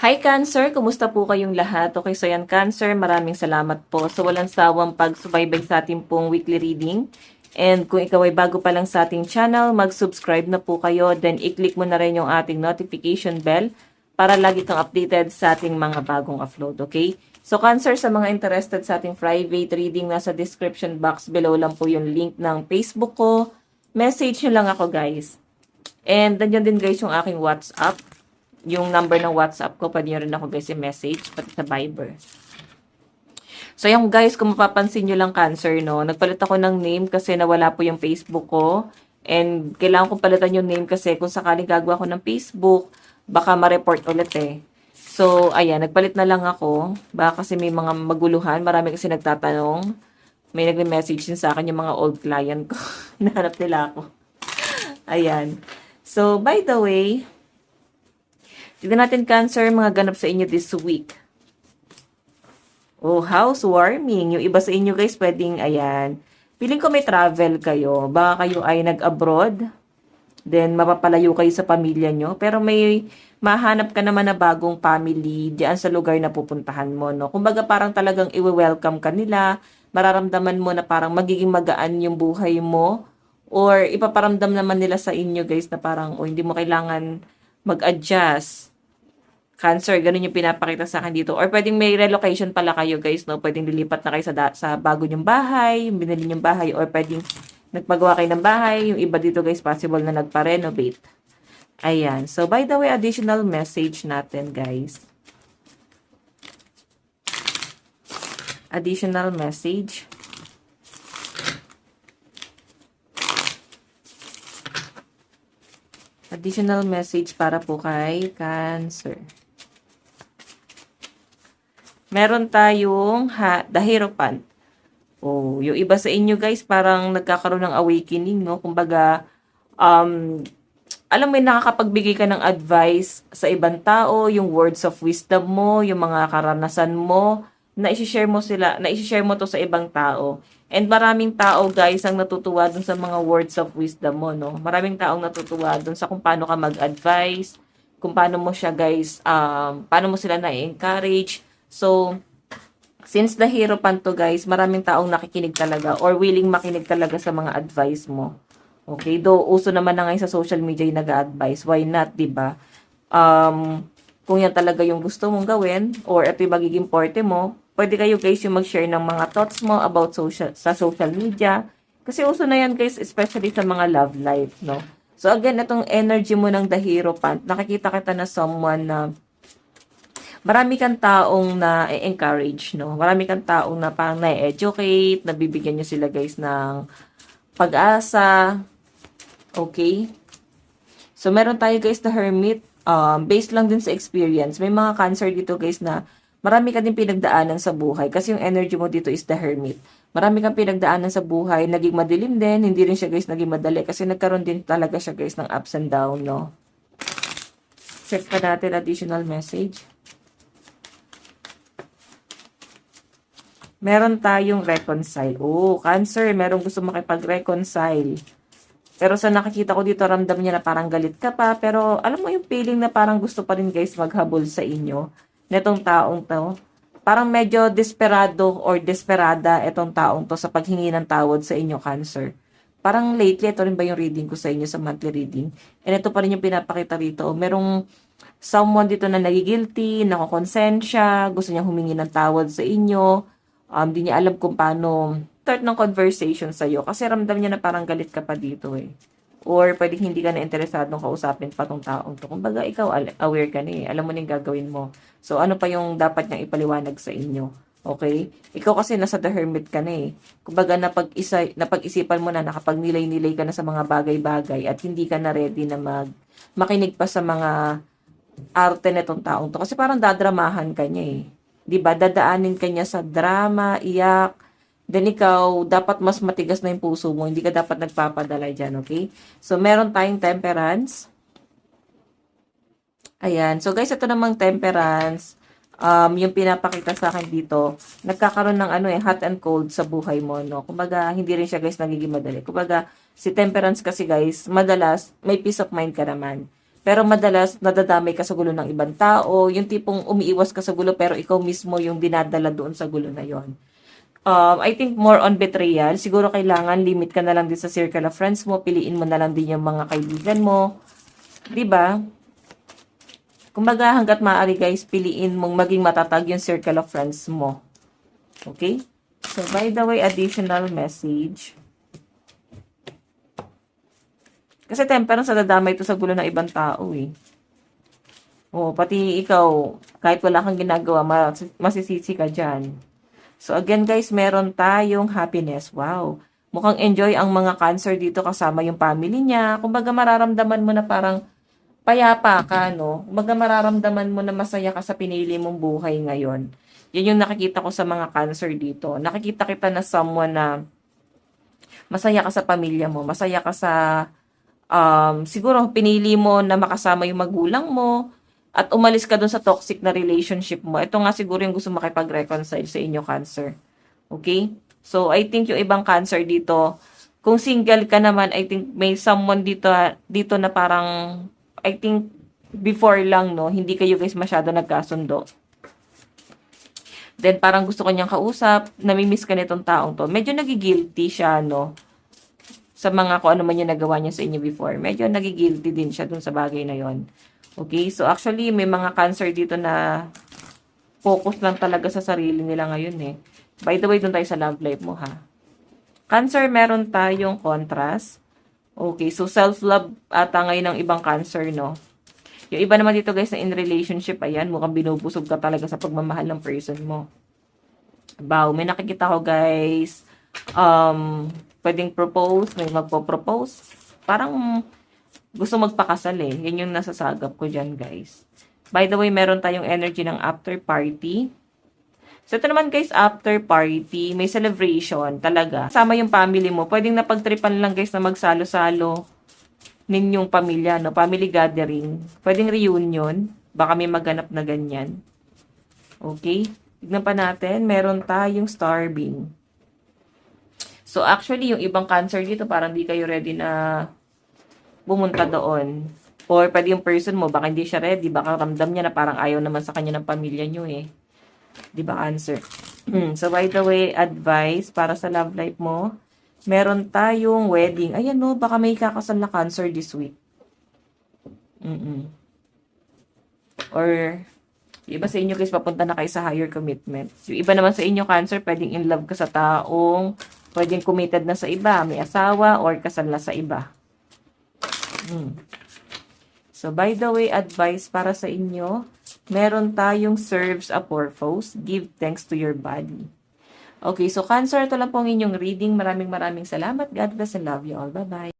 Hi Cancer, kumusta po kayong lahat? Okay, so yan Cancer, maraming salamat po sa walang sawang pagsubaybay sa ating pong weekly reading. And kung ikaw ay bago pa lang sa ating channel, mag-subscribe na po kayo. Then i-click mo na rin yung ating notification bell para lagi kang updated sa ating mga bagong upload, okay? So Cancer, sa mga interested sa ating private reading, nasa description box below lang po yung link ng Facebook ko. Message nyo lang ako guys. And nandiyan din guys yung aking WhatsApp. Yung number ng WhatsApp ko, pwede nyo rin ako guys i-message, pati sa Viber. So yung guys, kung mapapansin nyo lang Cancer, no, nagpalit ako ng name kasi nawala po yung Facebook ko. And kailangan kong palitan yung name kasi kung sakaling gagawa ko ng Facebook, baka ma-report ulit eh. So, ayan, nagpalit na lang ako. Baka kasi may mga maguluhan, marami kasi nagtatanong. May nagme-message din sa akin yung mga old client ko. Hinahanap nila ako. Ayan. So, by the way, tignan natin Cancer, mga ganap sa inyo this week. Oh, housewarming. Yung iba sa inyo guys, pwedeng, ayan. Feeling ko may travel kayo. Baka kayo ay nag-abroad. Then, mapapalayo kayo sa pamilya nyo. Pero may mahanap ka naman na bagong family diyan sa lugar na pupuntahan mo, no? Kumbaga parang talagang i-welcome ka nila. Mararamdaman mo na parang magiging magaan yung buhay mo. Or ipaparamdam naman nila sa inyo guys na parang, oh, hindi mo kailangan mag-adjust. Cancer, ganun yung pinapakita sa akin dito. Or pwedeng may relocation pala kayo guys, no? Pwedeng lilipat na kayo sa bago nyong bahay, yung binili nyong bahay, or pwedeng nagpagawa kayo ng bahay. Yung iba dito guys, possible na nagpa-renovate. Ayan. So, by the way, additional message natin guys. Additional message. Additional message para po kay Cancer. Meron tayong The Hierophant. Oh, yung iba sa inyo guys, parang nagkakaroon ng awakening, no? Kumbaga, alam mo yun, nakakapagbigay ka ng advice sa ibang tao, yung words of wisdom mo, yung mga karanasan mo, na i-share mo to sa ibang tao. And maraming tao guys ang natutuwa dun sa mga words of wisdom mo, no? Maraming taong natutuwa dun sa kung paano ka mag-advise, kung paano mo siya guys, paano mo sila na-encourage. So, since the Hierophant to guys, maraming taong nakikinig talaga or willing makinig talaga sa mga advice mo. Okay, though uso naman na ngayon sa social media yung nag-a-advise, why not, 'di ba? Kung yan talaga yung gusto mong gawin or ito yung magiging forte mo, pwede kayo guys yung mag-share ng mga thoughts mo about sa social media. Kasi uso na yan guys, especially sa mga love life, no? So again, itong energy mo ng the Hierophant, nakikita kita na someone na marami kang taong na-encourage, no? Marami kang taong na parang na-educate, nabibigyan nyo sila guys ng pag-asa. Okay? So, meron tayo guys na Hermit. Based lang din sa experience. May mga Cancer dito guys na marami ka din pinagdaanan sa buhay. Kasi yung energy mo dito is the Hermit. Marami kang pinagdaanan sa buhay. Naging madilim din. Hindi rin siya guys naging madali. Kasi nagkaroon din talaga siya guys ng ups and down, no? Check pa natin additional message. Meron tayong reconcile. Oh, Cancer, merong gusto makipag-reconcile. Pero sa nakikita ko dito, ramdam niya na parang galit ka pa. Pero alam mo yung feeling na parang gusto pa rin guys maghabol sa inyo. Netong taong to. Parang medyo desperado or desperada itong taong to sa paghingi ng tawad sa inyo, Cancer. Parang lately, ito rin ba yung reading ko sa inyo sa monthly reading? And ito pa rin yung pinapakita rito. Merong someone dito na nagigilty, nakakonsensya, gusto niya humingi ng tawad sa inyo. Di niya alam kung paano start ng conversation sa'yo. Kasi ramdam niya na parang galit ka pa dito eh. Or pwedeng hindi ka na interesadong kausapin pa tong taong to. Kumbaga ikaw aware ka na eh. Alam mo na yung gagawin mo. So ano pa yung dapat niyang ipaliwanag sa inyo? Okay? Ikaw kasi nasa the Hermit ka na eh. Kumbaga napag-isipan mo na nakapagnilay-nilay ka na sa mga bagay-bagay at hindi ka na ready na makinig pa sa mga arte nitong taong to. Kasi parang dadramahan ka niya eh. 'Di ba? Dadaanin ka niya sa drama, iyak. Then ikaw, dapat mas matigas na yung puso mo. Hindi ka dapat nagpapadala dyan, okay? So, meron tayong Temperance. Ayan. So, guys, ito namang Temperance. Yung pinapakita sa akin dito, nagkakaroon ng hot and cold sa buhay mo, no? Kumbaga, hindi rin siya, guys, nagiging madali. Kumbaga, si Temperance kasi, guys, madalas, may peace of mind ka naman. Pero madalas, nadadamay ka sa gulo ng ibang tao. Yung tipong umiiwas ka sa gulo, pero ikaw mismo yung dinadala doon sa gulo na yon. I think more on betrayal. Siguro kailangan limit ka na lang din sa circle of friends mo. Piliin mo na lang din yung mga kaibigan mo. 'Di ba? Kumbaga, hangga't maaari guys, piliin mong maging matatag yung circle of friends mo. Okay? So, by the way, additional message. Kasi temperance, nadadamay ito sa gulo ng ibang tao eh. O, pati ikaw, kahit wala kang ginagawa, masisisi ka dyan. So, again guys, meron tayong happiness. Wow. Mukhang enjoy ang mga Cancer dito kasama yung family niya. Kumbaga, mararamdaman mo na parang payapa ka, no? Kumbaga, mararamdaman mo na masaya ka sa pinili mong buhay ngayon. Yan yung nakikita ko sa mga Cancer dito. Nakikita kita na someone na masaya ka sa pamilya mo, masaya ka sa siguro pinili mo na makasama yung magulang mo at umalis ka dun sa toxic na relationship mo. Ito nga siguro yung gusto makipag-reconcile sa inyo, Cancer. Okay? So, I think yung ibang Cancer dito, kung single ka naman, I think may someone dito na parang, I think, before lang, no, hindi kayo guys masyado nagkasundo. Then, parang gusto ko niyang kausap, namimiss ka nitong taong to. Medyo nagigilty siya, no, sa mga kung ano man yung nagawa niya sa inyo before. Medyo nagigilty din siya dun sa bagay na yon. Okay? So, actually, may mga Cancer dito na focus lang talaga sa sarili nila ngayon eh. By the way, dun tayo sa love life mo ha. Cancer, meron tayong contrast. Okay, so self-love ata ngayon ng ibang Cancer, no? Yung iba naman dito guys na in relationship, ayan, mukhang binubusog ka talaga sa pagmamahal ng person mo. Wow, may nakikita ko guys. Pwedeng propose, may magpo-propose. Parang gusto magpakasal eh. Yan yung nasasagap ko dyan, guys. By the way, meron tayong energy ng after party. So, ito naman guys, after party, may celebration talaga. Sama yung family mo. Pwedeng napagtripan lang guys na magsalo-salo ninyong pamilya, no? Family gathering. Pwedeng reunion. Baka may maganap na ganyan. Okay? Tignan pa natin. Meron tayong starving. So, actually, yung ibang Cancer dito, parang di kayo ready na pumunta doon. Or pwede yung person mo, baka hindi siya ready. Baka ramdam niya na parang ayaw naman sa kanya ng pamilya nyo eh. Di ba, Cancer? So, by the way, advice para sa love life mo. Meron tayong wedding. Ayan no, baka may kakasal na Cancer this week. Or, yung iba sa inyo guys, papunta na kayo sa higher commitment. Yung iba naman sa inyo, Cancer, pwedeng in love ka sa taong pwedeng committed na sa iba, may asawa, or kasal na sa iba. So, by the way, advice para sa inyo, meron tayong serves a purpose, give thanks to your body. Okay, so Cancer, ito lang po ang inyong reading. Maraming salamat. God bless and love you all. Bye-bye.